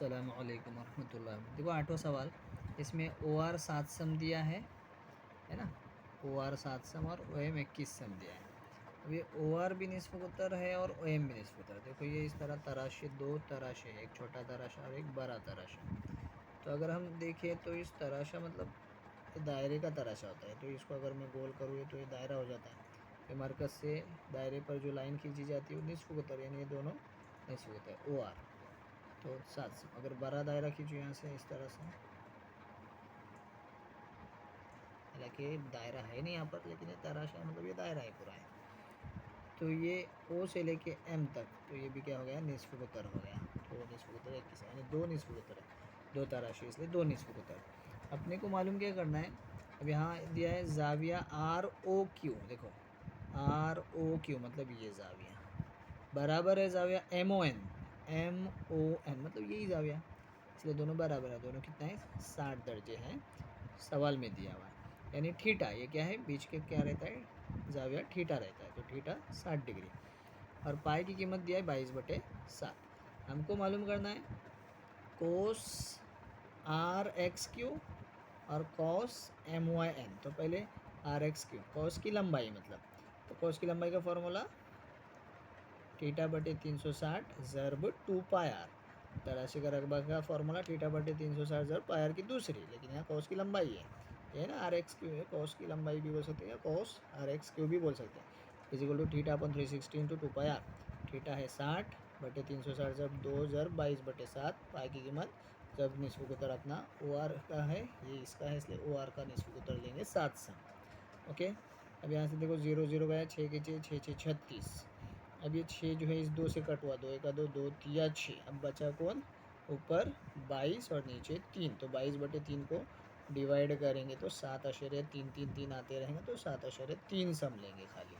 अस्सलामु अलैकुम वरहमतुल्लाह। देखो 8वां सवाल, इसमें ओ आर 7 सम दिया है ना। ओ आर 7 सम और ओ एम 21 सम दिया है। अब ये ओ आर भी निस्फ़ उत्तर है और ओ एम भी निस्फ़ उत्तर। देखो ये इस तरह तराशे, दो तराशे, एक छोटा तराशा और एक बड़ा तराशा। तो अगर हम देखें तो इस तराशा मतलब दायरे का तराशा होता है, तो इसको अगर मैं गोल करूँ तो ये दायरा हो जाता है। फिर मरकज़ से दायरे पर जो लाइन खींची जाती है वो निस्फ़ उत्तर, यानी ये दोनों निस्फ़ उत्तर ओ आर। तो 7 सम। अगर बड़ा दायरा खींचो यहाँ से इस तरह से, हालांकि दायरा है नहीं यहाँ पर, लेकिन ये तराशा है, मतलब ये दायरा है पूरा है। तो ये ओ से लेके एम तक, तो ये भी क्या हो गया, निस्फ़ उत्तर हो गया। तो निस्फ़ उत्तर 21 यानी दो निस्फ़ उत्तर है, दो तराशे इसलिए दो निस्फ़ उत्तर। अपने को मालूम क्या करना है, अब यहाँ दिया है ज़ाविया आर ओ क्यू। देखो आर ओ क्यू मतलब ये ज़ाविया बराबर है ज़ाविया M O N, M O N मतलब यही ज़ाविया, इसलिए दोनों बराबर है। दोनों कितना है, 60 दर्जे हैं, सवाल में दिया हुआ है। यानी थीटा, ये क्या है, बीच के क्या रहता है, ज़ाविया थीटा रहता है, तो थीटा 60 डिग्री। और पाई की कीमत दिया है 22/7। हमको मालूम करना है कोस आर एक्स क्यू और कॉस एम वाई एन। तो पहले आर एक्स क्यू, कॉस की लंबाई मतलब, तो कॉस की लंबाई का फॉर्मूला θ/360 ज़रब 2 पाई आर। तराशी का रकबा का फॉर्मूला θ/360 ज़रब पाई आर की दूसरी, लेकिन यहाँ कॉस की लंबाई है, ये ना आर एक्स क्यू है, कॉस की लंबाई भी बोल सकते हैं या कॉस आर एक्स क्यू भी बोल सकते हैं। Is equal to θ/360 into 2 pi r. Theta है 60/360 ज़रब 2 ज़रब 22/7। पाई की कीमत जब निस्फ़ उत्तर अपना ओ आर का है, ये इसका है, इसलिए ओ आर का निस्फ़ उत्तर लेंगे 7 सम। ओके, अब यहाँ से देखो 0 0 गया, 6 के 6, 6 6 36। अब ये 6 जो है इस 2 से कट हुआ, 2 1 2, 2 3 6। अब बचा कौन, ऊपर 22 और नीचे 3। तो 22/3 को डिवाइड करेंगे तो 7.333 आते रहेंगे, तो 7.3 सम लेंगे खाली।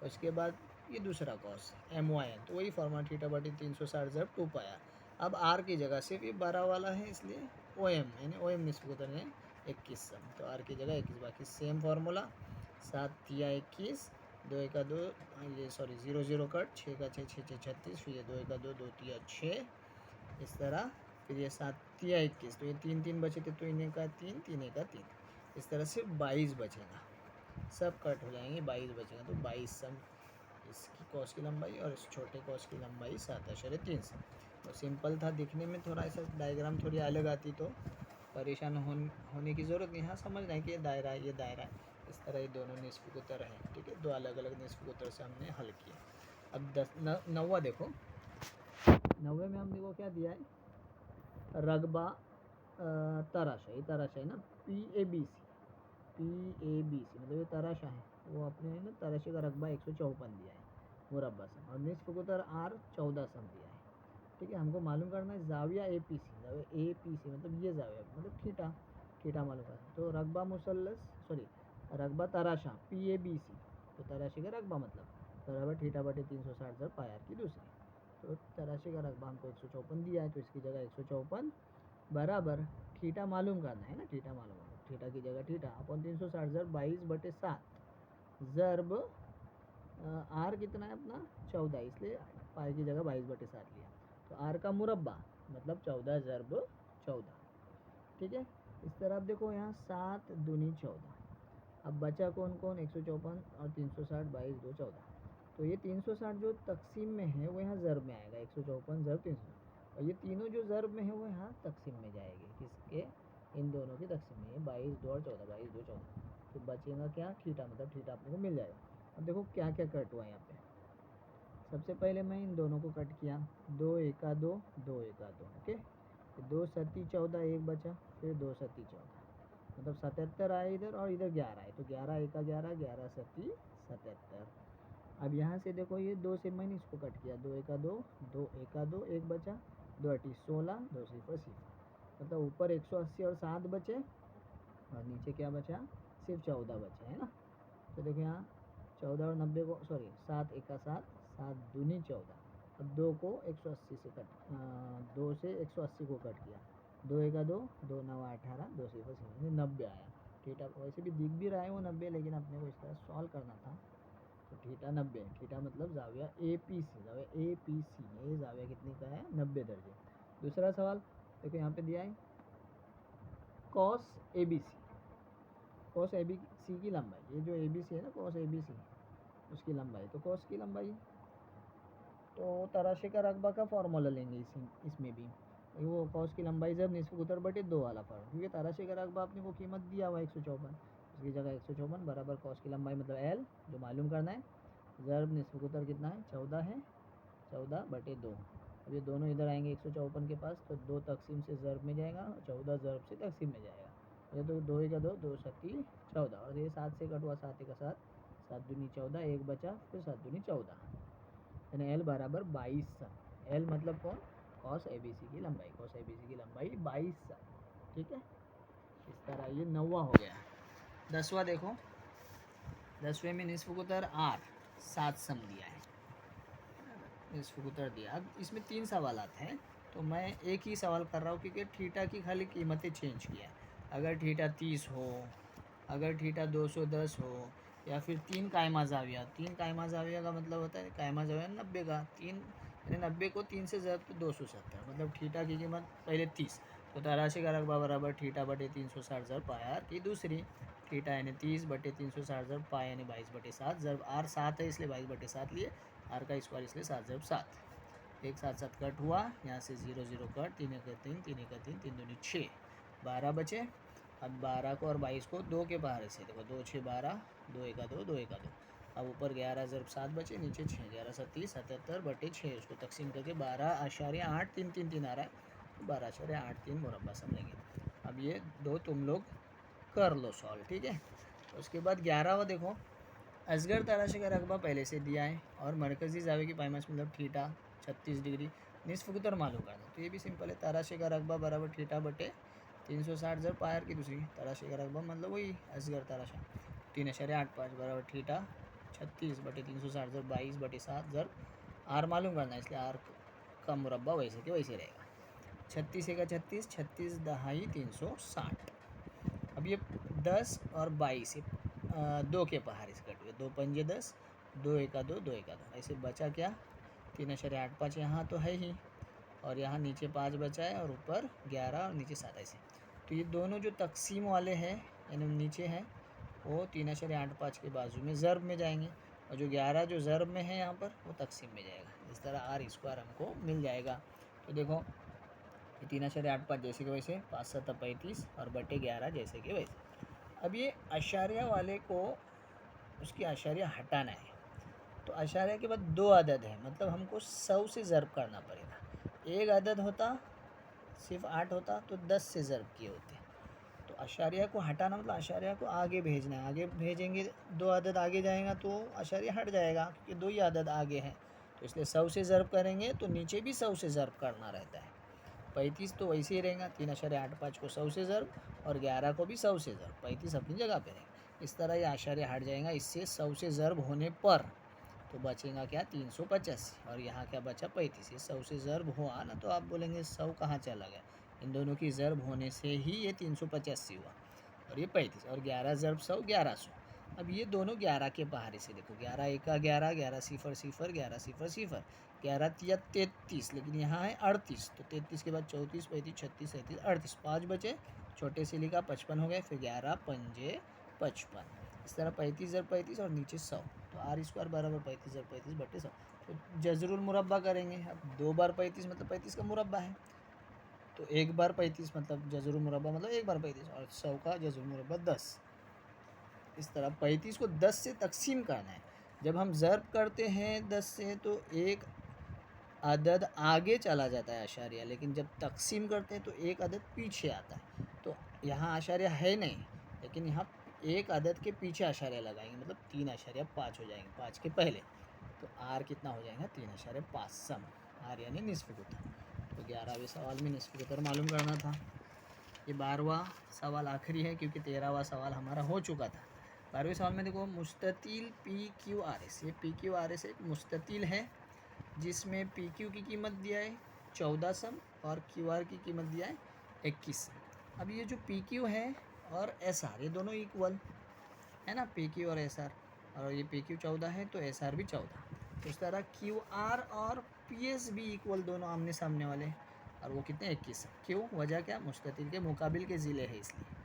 उसके बाद ये दूसरा कॉस एम वाई एन, तो वही फॉर्मूला θ/360 ज़रब 2 पाया। अब आर की जगह सिर्फ ये 12 वाला है, इसलिए ओ एम, यानी ओ एम निस्फ़ उत्तर है 21 सम। तो आर की जगह 21, बाकी सेम फार्मूला। 7 तिया 21, 2 1 2, ये सॉरी 0 0 कट, 6 का 6 6 6 36, फिर ये 2 1 2, 2 तिया 6, इस तरह। फिर ये 7 तिया 21, तो ये 3 3 बचे थे, तो इन्हें का 3 3 का 3, इस तरह से 22 बचेगा। सब कट हो जाएंगे, 22 बचेगा, तो 22 सम इसकी कॉस की लंबाई और इस छोटे कॉस की लंबाई 7.3 सम। तो सिंपल था, दिखने में थोड़ा ऐसा डायग्राम थोड़ी अलग आती तो परेशान होने की ज़रूरत नहीं। हाँ, समझना है कि ये दायरा है, ये दायरा है, इस तरह ये दोनों निस्फ़ उत्तर हैं। ठीक है, दो अलग अलग निस्फ़ उत्तर से हमने हल किया। अब 9वां देखो, 9वें में हमने वो क्या दिया है, रकबा तराशा, ये तराशा है ना, PABC, PABC मतलब ये तराशा है, वो अपने ना तराशे का रकबा 154 दिया है मुरब्बा सम, और निस्फ़ उत्तर आर 14 सम दिया है। ठीक है, हमको मालूम करना है ज़ाविया APC, ज़ाविया APC मतलब ये ज़ाविया मतलब थीटा, थीटा मालूम करना है। तो रकबा मुसल्लस, सॉरी रकबा तराशा PABC, तो तराशे का रकबा मतलब बराबर θ/360 ज़रब पाई आर की दूसरी। तो तराशे का रकबा हमको 154 दिया है, तो इसकी जगह 154 बराबर थीटा मालूम करना है ना, थीटा मालूम करना, थीटा की जगह थीटा अपन 360 ज़रब 22/7 ज़रब आर कितना है अपना 14, इसलिए पाई की जगह 22/7 लिया। तो आर का मुरब्बा मतलब 14 ज़रब 14। ठीक है, इस तरह आप देखो यहाँ 7 दूनी 14। अब बचा कौन कौन, 154 और 360, 22 2 14। तो ये 360 जो तकसीम में है वो यहाँ ज़रब में आएगा, 154 ज़रब 360, और ये तीनों जो ज़रब में है वो यहाँ तकसीम में जाएगी, किसके, इन दोनों की तकसीम में, 22 2 और 14, 22 2 14। तो बचेगा क्या, थीटा, मतलब थीटा अपने को मिल जाएगा। अब देखो क्या क्या कट हुआ यहाँ पे। सबसे पहले मैं इन दोनों को कट किया, 2 1 2, 2 1 2, ओके। 2 7 14 एक बचा, फिर 2 7 14, मतलब 77 आए इधर और इधर 11 आए, तो 11 1 11, 11 7 77। अब यहाँ से देखो ये 2 से मैंने इसको कट किया, 2 1 2, 2 1 2, एक बचा, 2 8 16, 2 0 0, मतलब ऊपर 180 और 7 बचे, और नीचे क्या बचा, सिर्फ 14 बचे, है ना। तो देखो यहाँ 14 और 90 को, सॉरी 7 1 7, 7 दूनी 14। अब 2 को 180 से 2 से 180 को कट किया, 2 1 2, 2 9 18, 2 0 0, 90 आया। थीटा वैसे भी दिख भी रहा है वो 90, लेकिन अपने को इस तरह सॉल्व करना था, तो थीटा 90 है। थीटा मतलब ज़ाविया APC, ज़ाविया APC, ये ज़ाविया कितने का है, 90 दर्जे। दूसरा सवाल देखो यहाँ पे दिया है cos A B C, cos A B C की लंबाई, ये जो ए बी सी है ना कॉस ए बी सी उसकी लंबाई, तो कॉस की लंबाई तो तराशे का रकबा का फॉर्मूला लेंगे इसमें भी वो कॉस की लंबाई जब निस्फ कुतर बटे 2 वाला फॉर्म, क्योंकि तराशे का रकबा अपने को कीमत दिया हुआ 154, उसकी जगह 154 बराबर कॉस की लंबाई मतलब एल जो मालूम करना है, ज़र्ब निस्फ कुतर कितना है 14 है, 14 बटे 2। अब ये दोनों इधर आएंगे 154 के पास, तो 2 तकसीम से ज़र्ब में जाएगा, 14 ज़र्ब से तकसीम में जाएगा, ये तो 2 का 2, 2 सत्ती 14, और ये 7 से कटवा 7 का 7, 7 दूनी 14, एक बचा फिर 7 दूनी 14, यानी एल बराबर 22 सम। एल मतलब कौन, कॉस ए बी सी की लंबाई, कॉस ए बी सी की लंबाई 22 सम, ठीक है। इस तरह ये 9वां हो गया। 10वां देखो, 10वें में निस्फ कुतर आर 7 सम दिया है, निस्फ कुतर दिया। अब इसमें 3 सवालात हैं, तो मैं एक ही सवाल कर रहा हूँ क्योंकि थीटा की खाली कीमतें चेंज किया है। अगर थीटा 30 हो, अगर थीटा 210 हो, या फिर 3 कायमा जाविया, 3 कायमा जाविया का मतलब होता है कायमा जाविया 90 का, 3 यानी 90 को 3 से ज़रब तो 270, मतलब थीटा की कीमत पहले 30, तो तराशे का रकबा बराबर थीटा बटे 360 ज़रब पाई आर की दूसरी, थीटा यानी 30 बटे 360 ज़रब पाई यानी 22 बटे 7 ज़रब आर 7 है इसलिए 22 बटे 7 लिए, आर का स्क्वायर इसलिए 7 ज़रब 7, एक 7 7 कट हुआ, यहाँ से 0 0 कट, 3 1 3, 3 1 3, 3 दूनी 6, 12 बचे। अब 12 को और 22 को 2 के बाहर से देखो, 2 6 12, 2 1 2, 2 1 2, अब ऊपर 11 ज़रब 7 बचे, नीचे 6, 11 37 77 बटे 6, उसको तकसीम करके 12.8 3 3 3 आ रहा है, तो 12.83 मुरब्बा समझेंगे। अब ये दो तुम लोग कर लो सॉल्व, ठीक है। उसके बाद 11वां देखो, असगर तराशे का रकबा पहले से दिया है और मरकज़ी जावे की पाइमास मतलब थीटा 36 डिग्री, निस्फ कुतर मालूम करना, तो ये भी सिंपल है, तराशे का रकबा बराबर थीटा बटे 360 ज़रब पायर की दूसरी, तराशे का रकबा मतलब वही असगर तराशा 3.85 बराबर थीटा 36 बटे 360 ज़रब 22 बटे 7 ज़रब आर मालूम करना है, इसलिए आर का मुरब्बा वैसे के वैसे रहेगा, 36 का 36, 36 दहाई 360। अब ये 10 और 22 दो के बाहर इस कट हुए, 2 पंजे 10, 2 1 2, 2 1 2, ऐसे बचा क्या 3.85 यहाँ तो है ही, और यहाँ नीचे 5 बचा है और ऊपर 11 और नीचे 7 ऐसे, तो ये दोनों जो तकसीम वाले हैं यानी नीचे हैं वो 3.85 के बाजू में ज़रब में जाएंगे, और जो 11 जो ज़रब में है यहाँ पर वो तकसीम में जाएगा, इस तरह आर स्क्वायर हमको मिल जाएगा। तो देखो 3.85 जैसे कि वैसे, 5 7 35 और बटे 11 जैसे कि वैसे। अब ये अशारिया वाले को उसकी अशारिया हटाना है, तो अशारिया के बाद 2 अदद है, मतलब हमको 100 से ज़रब करना पड़ेगा, एक अदद होता सिर्फ 8 होता तो 10 से ज़रब किए होते, तो अशारिया को हटाना मतलब अशारिया को आगे भेजना है, आगे भेजेंगे 2 अदद आगे जाएगा तो अशारिया हट जाएगा क्योंकि 2 ही अदद आगे हैं, तो इसलिए 100 से ज़रब करेंगे तो नीचे भी 100 से ज़रब करना रहता है, 35 तो वैसे ही रहेगा, 3.85 को 100 से ज़रब और 11 को भी 100 से ज़रब, 35 अपनी जगह पे रहेगा, इस तरह ये आशार्य हट जाएगा, इससे 100 से ज़रब होने पर तो बचेगा क्या 385, और यहाँ क्या बचा 35, 100 से ज़रब हुआ ना तो आप बोलेंगे 100 कहाँ चला गया, इन दोनों की ज़रब होने से ही ये 385 हुआ, और ये 35 और 11 ज़रब 100 1100। अब ये दोनों 11 के बाहर से देखो, 11 1 11, 11 0 0, 11 0 0, 11 या 33, लेकिन यहाँ है 38, तो 33 के बाद 34 35 36 37 38, 5 बचे, छोटे से लिखा 55 हो गए, फिर 11 पंजे 55, इस तरह 35 ज़रब 35 और नीचे 100, तो आर स्क्वायर बराबर 35 ज़रब 35 बटे 100, तो जजरुल मुरब्बा करेंगे, अब 2 बार 35 मतलब 35 का मुरब्बा है, तो 1 बार 35 मतलब जजरुल मुरब्बा मतलब 1 बार 35, और 100 का जजरुल मुरब्बा 10, इस तरह 35 को 10 से तकसीम करना है, जब हम ज़रब करते हैं 10 से तो एक अदद आगे चला जाता है आशारिया, लेकिन जब तकसीम करते हैं तो एक अदद पीछे आता है, तो यहाँ आशारिया है नहीं, लेकिन यहाँ एक अदद के पीछे आशारिया लगाएंगे, मतलब 3.5 हो जाएंगे 5 के पहले, तो आर कितना हो जाएगा 3.5 सम, आर यानी निस्फ कुतर, तो 11वें सवाल में निस्फ कुतर मालूम करना था। ये 12वां सवाल आखिरी है क्योंकि 13वां सवाल हमारा हो चुका था। 12वें सवाल में देखो मुस्ततील पी क्यू आर एस, ये पी क्यू आर एस एक मुस्ततील है जिसमें पी क्यू की कीमत दिया है 14 सम और क्यू आर की कीमत दिया है 21 सम। अब ये जो पी क्यू है और एस आर ये दोनों इक्वल है ना, पी क्यू और एस आर, और ये पी क्यू 14 है तो एस आर भी 14, तो इस तरह क्यू आर और पी एस भी इक्वल, दोनों आमने सामने वाले, और वो कितने 21। क्यों? वजह क्या? मुस्ततिल के मुकाबिल के ज़िले हैं इसलिए।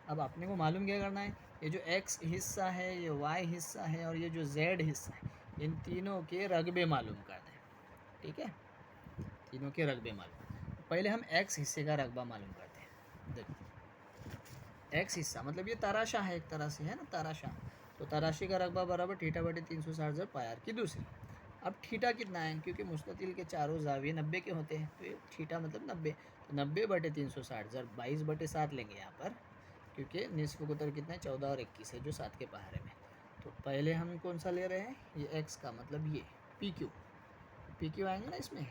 अब अपने को मालूम क्या करना है, ये जो x हिस्सा है, ये y हिस्सा है और ये जो z हिस्सा है, इन तीनों के रकबे मालूम करना है। ठीक है, तीनों के रकबे मालूम। पहले हम x हिस्से का रकबा मालूम करते हैं। देखो x हिस्सा मतलब ये तराशा है, एक तरह से है ना, तराशा। तो तराशी का रकबा बराबर थीटा बटे 360 ज़र पायर की दूसरी। अब थीटा कितना है, क्योंकि मुस्ततिल के चारों जाविये 90 के होते हैं, तो ये थीटा मतलब 90। तो 90 बटे 360 ज़र 22 बटे 7 लेंगे यहाँ पर, क्योंकि निस्फ कुतर कितना है, 14 और 21 है जो 7 के पहाड़े में। तो पहले हम कौन सा ले रहे हैं, ये x का मतलब ये पी क्यू आएंगे ना इसमें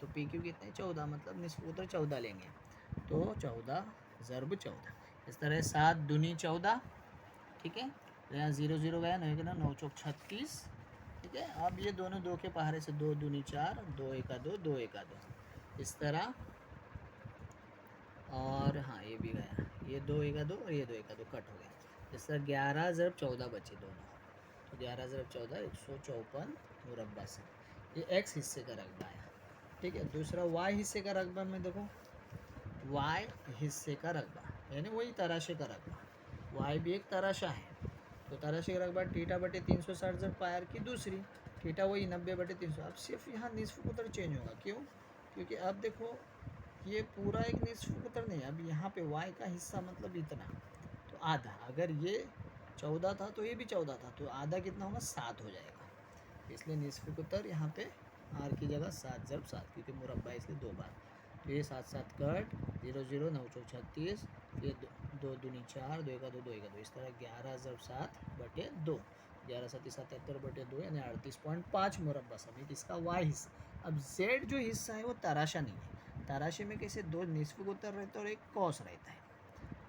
तो पी क्यू कितने 14, मतलब निस्फ कुतर 14 लेंगे। तो 14 ज़रब 14, इस तरह 7 दूनी 14। ठीक है, तो यहाँ 0 0 गया, 9 ना 9 चौक 36। ठीक है, अब ये दोनों 2 के पहाड़े से 2 दूनी 4, 2 एका 2, 2 एका 2, इस तरह। और हाँ ये भी गया, ये 2 एका 2 और ये 2 एका 2 कट हो गया। इस तरह 11 ज़रब 14 बचे दोनों। तो 11 ज़रब 14 154 मुरब्बा से। ये x हिस्से का रकबा आया। ठीक है, दूसरा y हिस्से का रकबा में देखो, y हिस्से का रकबा यानी वही तराशे का रकबा। y भी एक तराशा है, तो तराशे का रकबा थीटा बटे 360 ज़र पायर की दूसरी। थीटा वही 90 बटे 300। अब सिर्फ यहाँ निस्फ कुतर चेंज होगा, क्यों? क्योंकि अब देखो ये पूरा एक निस्फ कुतर नहीं है, अब यहाँ पे y का हिस्सा मतलब इतना, तो आधा। अगर ये 14 था तो ये भी 14 था, तो आधा कितना होगा, 7 हो जाएगा। इसलिए निस्फ कुतर यहाँ पे r की जगह 7 ज़रब 7, क्योंकि मुरब्बा इसलिए 2 बार। तो ये 7 7 कट, 0 0 9 चौक 36, ये 2 दूनी 4, 2 एका 2, 2 एका 2, इस तरह 11 ज़रब 7 बटे 2, 11 7 77 बटे 2 यानी 38.5 मुरब्बा समीत इसका y हिस्सा। अब z जो हिस्सा है वो तराशा नहीं है। तराशे में कैसे 2 निस्फ कुतर रहता है और 1 कॉस रहता है।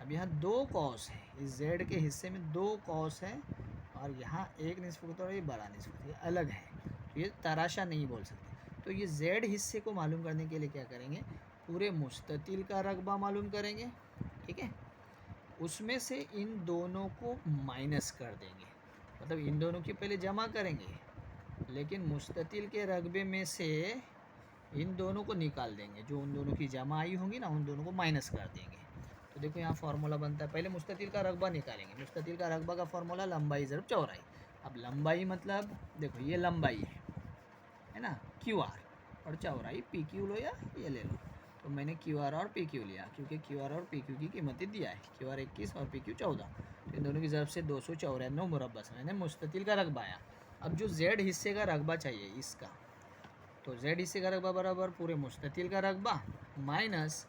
अब यहाँ 2 कॉस है, इस z के हिस्से में 2 कॉस है, और यहाँ एक निस्फ कुतर और ये बड़ा निस्फ कुतर, ये अलग है, तो ये तराशा नहीं बोल सकते। तो ये z हिस्से को मालूम करने के लिए क्या करेंगे, पूरे मुस्ततिल का रकबा मालूम करेंगे। ठीक है, उसमें से इन दोनों को माइनस कर देंगे, मतलब इन दोनों की पहले जमा करेंगे, लेकिन मुस्ततिल के रकबे में से इन दोनों को निकाल देंगे, जो उन दोनों की जमा आई होंगी ना, उन दोनों को माइनस कर देंगे। तो देखो यहाँ फार्मूला बनता है, पहले मुस्ततिल का रकबा निकालेंगे। मुस्ततिल का रकबा का फार्मूला लंबाई ज़रब चौड़ाई। अब लंबाई मतलब देखो ये लंबाई है ना, क्यू आर, और चौड़ाई पी क्यू लो या ये ले लो। तो मैंने क्यू आर और पी क्यू लिया, क्योंकि क्यू आर और पी क्यू की कीमतें दिया है, क्यू आर 21 और पी क्यू 14। तो इन दोनों की ज़रब से 294 मुरब्बा से मैंने मुस्ततिल का रकबा आया। अब जो जेड हिस्से का रकबा चाहिए इसका, तो जेड हिस्से का रकबा बराबर पूरे मुस्ततिल का रकबा माइनस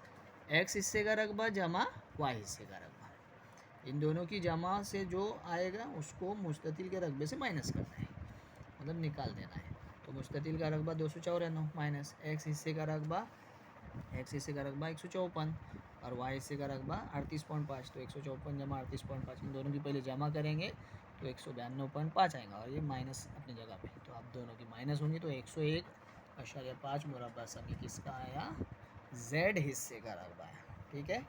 एक्स हिस्से का रकबा जमा वाई हिस्से का रकबा। इन दोनों की जमा से जो आएगा उसको मुस्ततिल के रकबे से माइनस करना है, मतलब निकाल देना है। तो मुस्ततिल का रकबा 294 माइनस एक्स हिस्से का रकबा 154 और वाई हिस्से का रकबा 38.5। तो 154 जमा 38.5, इन दोनों की पहले जमा करेंगे तो 192.5 आएगा, और ये माइनस अपनी जगह पे, तो अब दोनों की माइनस होंगी तो 101.5 मुरब्बा समीत किसका आया, जेड हिस्से का रकबा है। ठीक है।